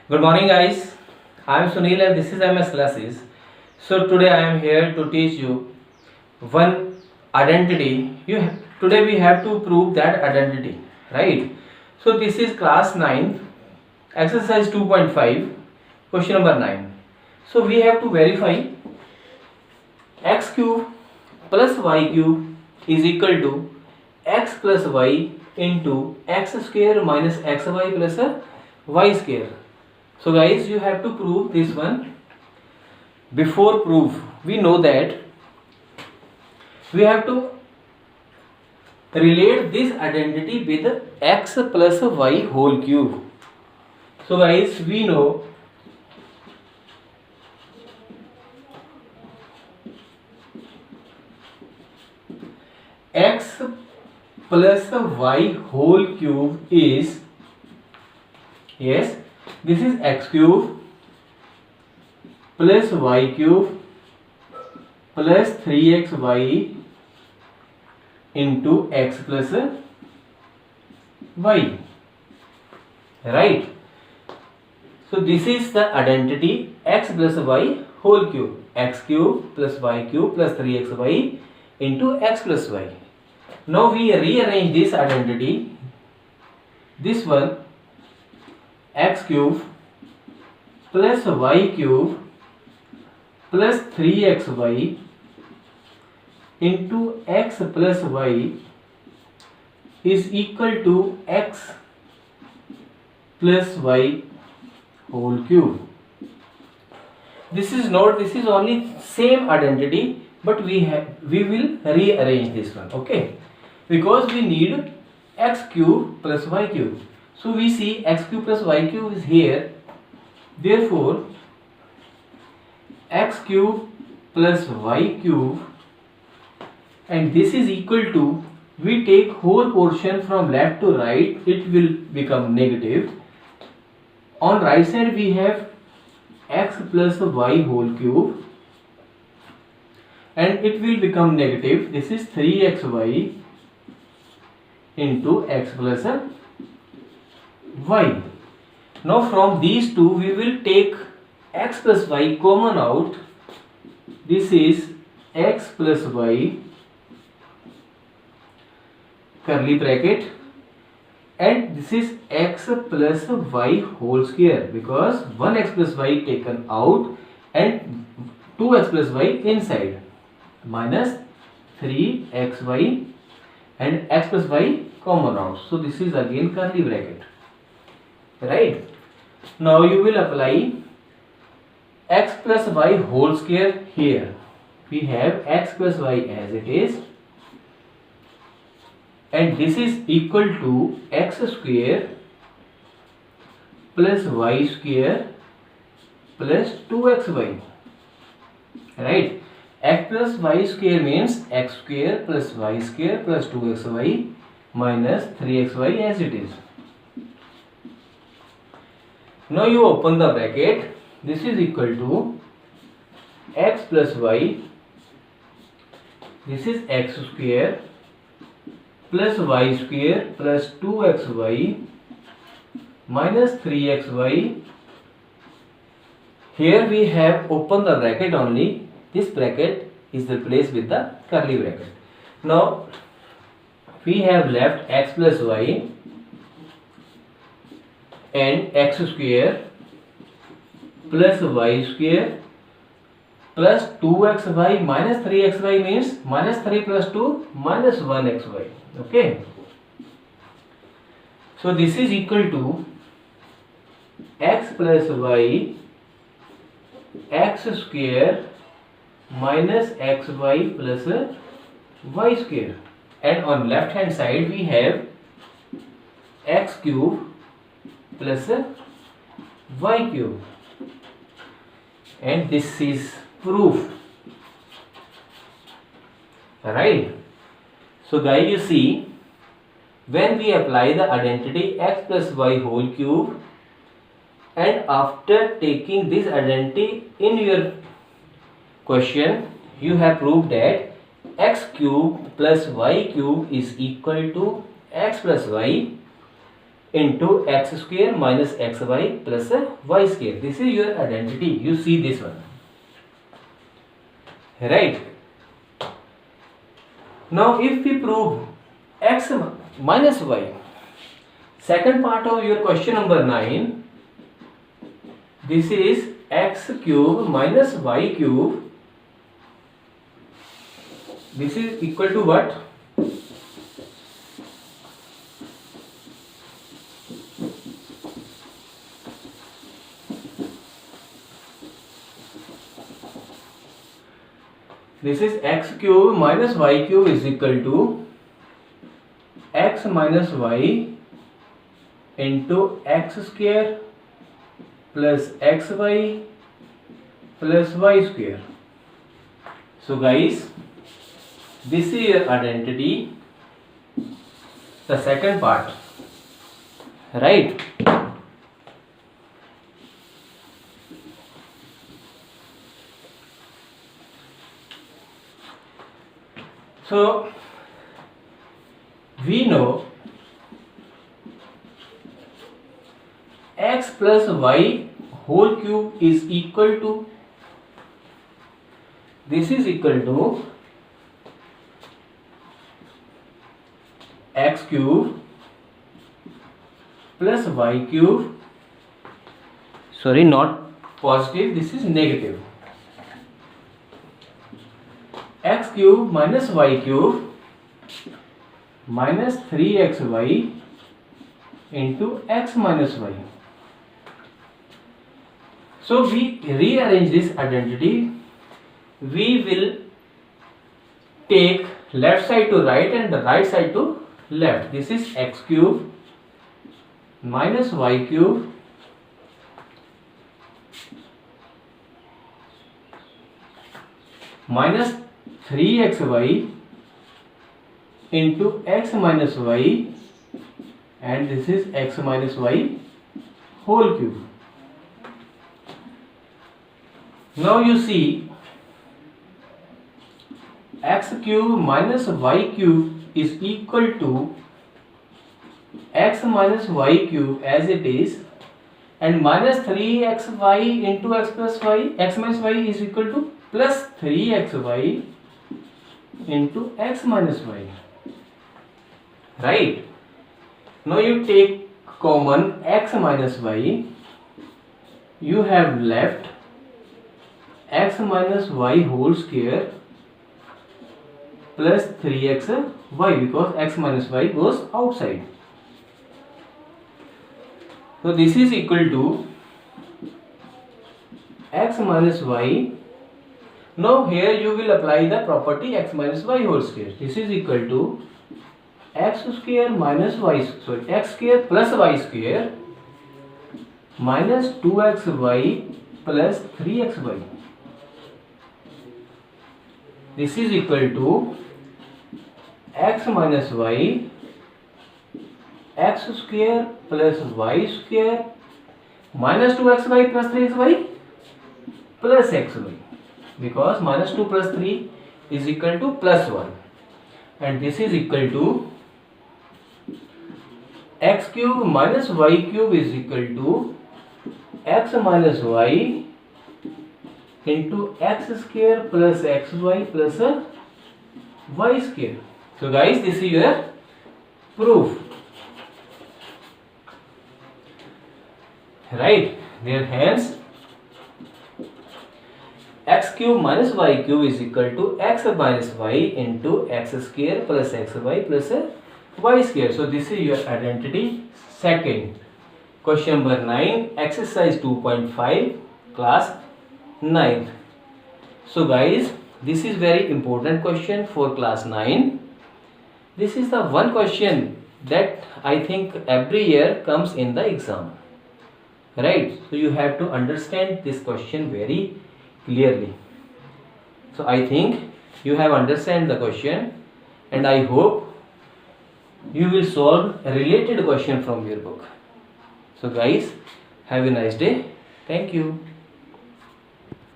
Good morning, guys. I am Sunil and this is MS Classes. So today I am here to teach you one identity. Today we have to prove that identity, right? So this is class 9, exercise 2.5, question number 9. So we have to verify x cube plus y cube is equal to x plus y into x square minus xy plus y square. So guys, you have to prove this one. Before proof, we know that we have to relate this identity with x plus y whole cube. So guys, we know x plus y whole cube is, yes, this is x cube plus y cube plus 3xy into x plus y, right? So this is the identity x plus y whole cube, x cube plus y cube plus 3xy into x plus y. Now we rearrange this identity. This one x cube plus y cube plus 3xy into x plus y is equal to x plus y whole cube. This is only same identity, but we will rearrange this one, okay? Because we need x cube plus y cube. So we see x cube plus y cube is here. Therefore, x cube plus y cube, and this is equal to, we take whole portion from left to right, it will become negative. On right side we have x plus y whole cube and it will become negative. This is 3xy into x plus y. Now from these two we will take x plus y common out. This is x plus y curly bracket and this is x plus y whole square, because 1x plus y taken out and 2x plus y inside, minus 3xy and x plus y common out. So this is again curly bracket, right? Now you will apply x plus y whole square here. We have x plus y as it is, and this is equal to x square plus y square plus 2xy, right? X plus y square means x square plus y square plus 2xy minus 3xy as it is. Now you open the bracket. This is equal to x plus y, this is x square plus y square plus 2xy minus 3xy. Here we have opened the bracket only. This bracket is replaced with the curly bracket. Now we have left x plus y and x square plus y square plus 2xy minus 3xy means minus 3 plus 2 minus 1xy, okay? So this is equal to x plus y x square minus xy plus y square, and on left hand side we have x cube plus y cube, and this is proof, right? So guys, you see, when we apply the identity x plus y whole cube, and after taking this identity in your question, you have proved that x cube plus y cube is equal to x plus y into x square minus xy plus y square. This is your identity. You see this one, right? Now if we prove x minus y, second part of your question number 9, this is x cube minus y cube. This is equal to what? This is x cube minus y cube is equal to x minus y into x square plus xy plus y square. So guys, this is your identity, the second part, right? So we know x plus y whole cube is equal to, this is equal to x cube plus y cube, sorry, not positive, this is negative, x cube minus y cube minus 3xy into x minus y. So we rearrange this identity. We will take left side to right and the right side to left. This is x cube minus y cube minus 3xy into x minus y, and this is x minus y whole cube. Now you see x cube minus y cube is equal to x minus y cube as it is, and minus 3xy into x plus y, x minus y is equal to plus 3xy into x minus y, right? Now you take common x minus y, you have left x minus y whole square plus 3xy, because x minus y goes outside. So this is equal to x minus y. Now here you will apply the property x minus y whole square. This is equal to x square minus y, sorry, x square plus y square minus 2xy plus 3xy. This is equal to x minus y, x square plus y square minus 2xy plus 3xy plus xy, because minus 2 plus 3 is equal to plus 1, and this is equal to x cube minus y cube is equal to x minus y into x square plus xy plus y square. So guys, this is your proof, right? There hence x cube minus y cube is equal to x minus y into x square plus xy plus y square. So this is your identity. Second, question number 9, exercise 2.5, class 9th. So guys, this is very important question for class 9. This is the one question that I think every year comes in the exam, right? So you have to understand this question very clearly. So I think you have understand the question, and I hope you will solve a related question from your book. So guys, have a nice day. Thank you.